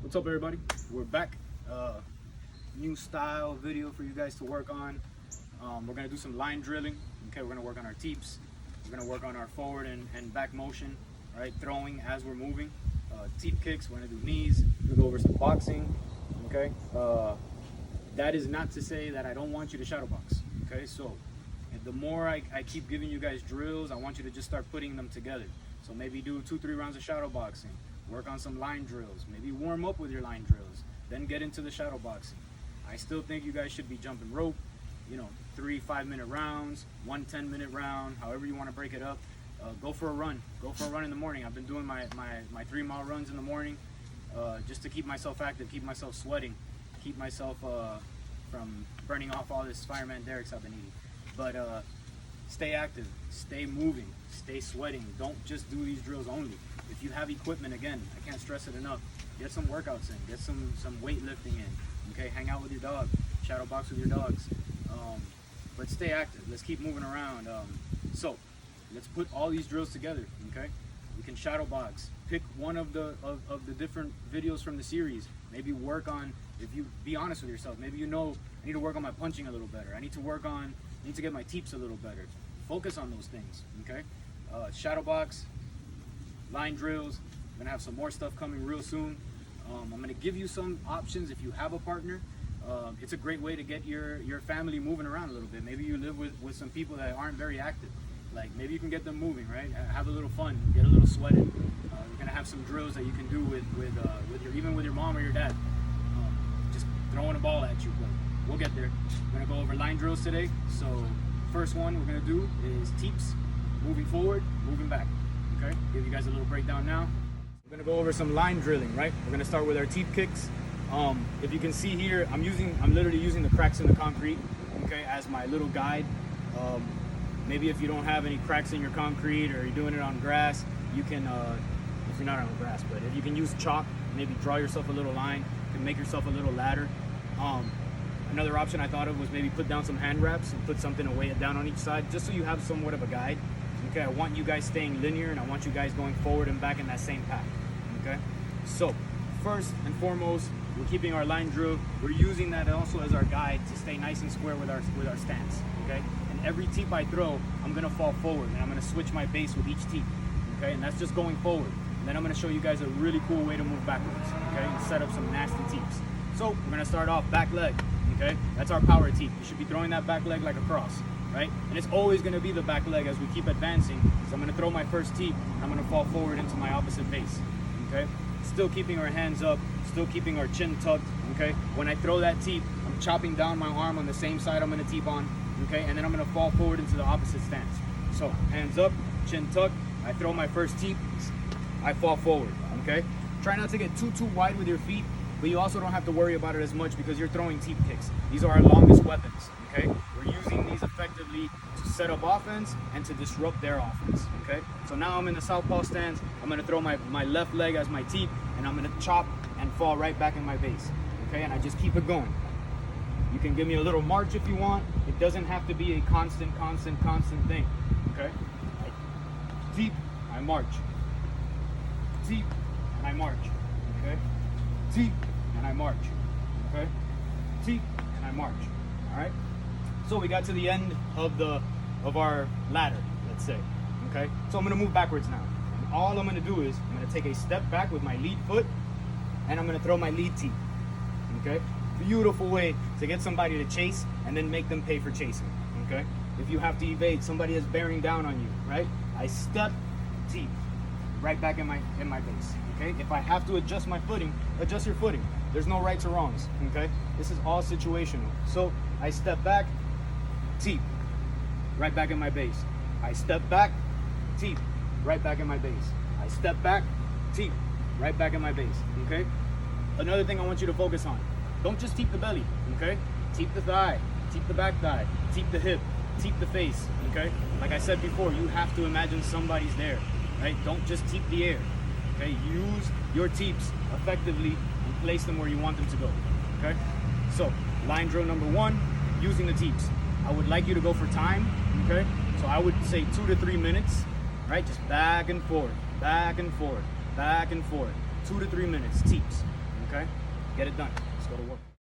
What's up, everybody? We're back. New style video for you guys to work on. We're gonna do some line drilling. Okay, we're gonna work on our teeps. We're gonna work on our forward and back motion, right? Throwing as we're moving. Teep kicks. We're gonna do knees. We'll go over some boxing. Okay. That is not to say that I don't want you to shadow box. Okay, so the more I keep giving you guys drills, I want you to just start putting them together. So maybe do 2-3 rounds of shadow boxing. Work on some line drills. Maybe warm up with your line drills. Then get into the shadow boxing. I still think you guys should be jumping rope. 3 5-minute rounds, 1 10-minute round, however you want to break it up. Go for a run. Go for a run in the morning. I've been doing my 3-mile runs in the morning just to keep myself active, keep myself sweating, keep myself from burning off all this fireman derricks I've been eating. But stay active, stay moving, stay sweating. Don't just do these drills only. If you have equipment, again, I can't stress it enough, get some workouts in, get some weightlifting in, okay? Hang out with your dog, shadow box with your dogs. But stay active, let's keep moving around. So let's put all these drills together, okay? We can shadow box, pick one of the different videos from the series. Maybe work on, if you be honest with yourself, maybe I need to work on my punching a little better. I need to get my teeps a little better. Focus on those things, okay? Shadow box, line drills. I'm gonna have some more stuff coming real soon. I'm gonna give you some options if you have a partner. It's a great way to get your family moving around a little bit. Maybe you live with some people that aren't very active. Like maybe you can get them moving, right? Have a little fun, get a little sweated. We're gonna have some drills that you can do even with your mom or your dad. Just throwing a ball at you, but we'll get there. We're gonna go over line drills today. So first one we're gonna do is teeps, moving forward, moving back. Okay, give you guys a little breakdown now. We're gonna go over some line drilling, right? We're gonna start with our teep kicks. If you can see here, I'm literally using the cracks in the concrete, okay, as my little guide. Maybe if you don't have any cracks in your concrete or you're doing it on grass, you can, if you're not on grass, but if you can use chalk, maybe draw yourself a little line, and make yourself a little ladder. Another option I thought of was maybe put down some hand wraps and put something to weigh it down on each side, just so you have somewhat of a guide. Okay, I want you guys staying linear and I want you guys going forward and back in that same path. Okay, so first and foremost, we're keeping our line drill. We're using that also as our guide to stay nice and square with our stance. Okay, and every teep I throw, I'm gonna fall forward and I'm gonna switch my base with each teep. Okay, and that's just going forward. And then I'm gonna show you guys a really cool way to move backwards. Okay, and set up some nasty teeps. So we're gonna start off back leg. Okay, that's our power teep. You should be throwing that back leg like a cross. Right? And it's always going to be the back leg as we keep advancing. So I'm going to throw my first teep. I'm going to fall forward into my opposite base. Okay? Still keeping our hands up, still keeping our chin tucked. Okay? When I throw that teep, I'm chopping down my arm on the same side I'm going to teep on. Okay? And then I'm going to fall forward into the opposite stance. So hands up, chin tucked. I throw my first teep. I fall forward. Okay? Try not to get too wide with your feet, but you also don't have to worry about it as much because you're throwing teep kicks. These are our longest weapons. Okay? We're using these effectively to set up offense and to disrupt their offense. Okay? So now I'm in the southpaw stance. I'm going to throw my left leg as my teep, and I'm going to chop and fall right back in my base. Okay? And I just keep it going. You can give me a little march if you want. It doesn't have to be a constant thing. Okay? I teep, I march. Teep, and I march. Okay? Teep, and I march. Okay? Teep, and I march. All right? So we got to the end of our ladder, let's say. Okay? So I'm gonna move backwards now. And all I'm gonna do is I'm gonna take a step back with my lead foot and I'm gonna throw my lead teep. Okay? Beautiful way to get somebody to chase and then make them pay for chasing. Okay? If you have to evade, somebody is bearing down on you, right? I step, teep, right back in my base. Okay? If I have to adjust my footing, adjust your footing. There's no rights or wrongs. Okay? This is all situational. So I step back, teep, right back in my base. I step back, teep, right back in my base. I step back, teep, right back in my base. Okay? Another thing I want you to focus on. Don't just teep the belly. Okay? Teep the thigh, teep the back thigh, teep the hip, teep the face. Okay? Like I said before, you have to imagine somebody's there. Right? Don't just teep the air. Okay? Use your teeps effectively and place them where you want them to go. Okay? So line drill number 1, using the teeps. I would like you to go for time, okay? So I would say 2 to 3 minutes, right? Just back and forth, back and forth, back and forth. 2 to 3 minutes, teeps, okay? Okay? Get it done. Let's go to work.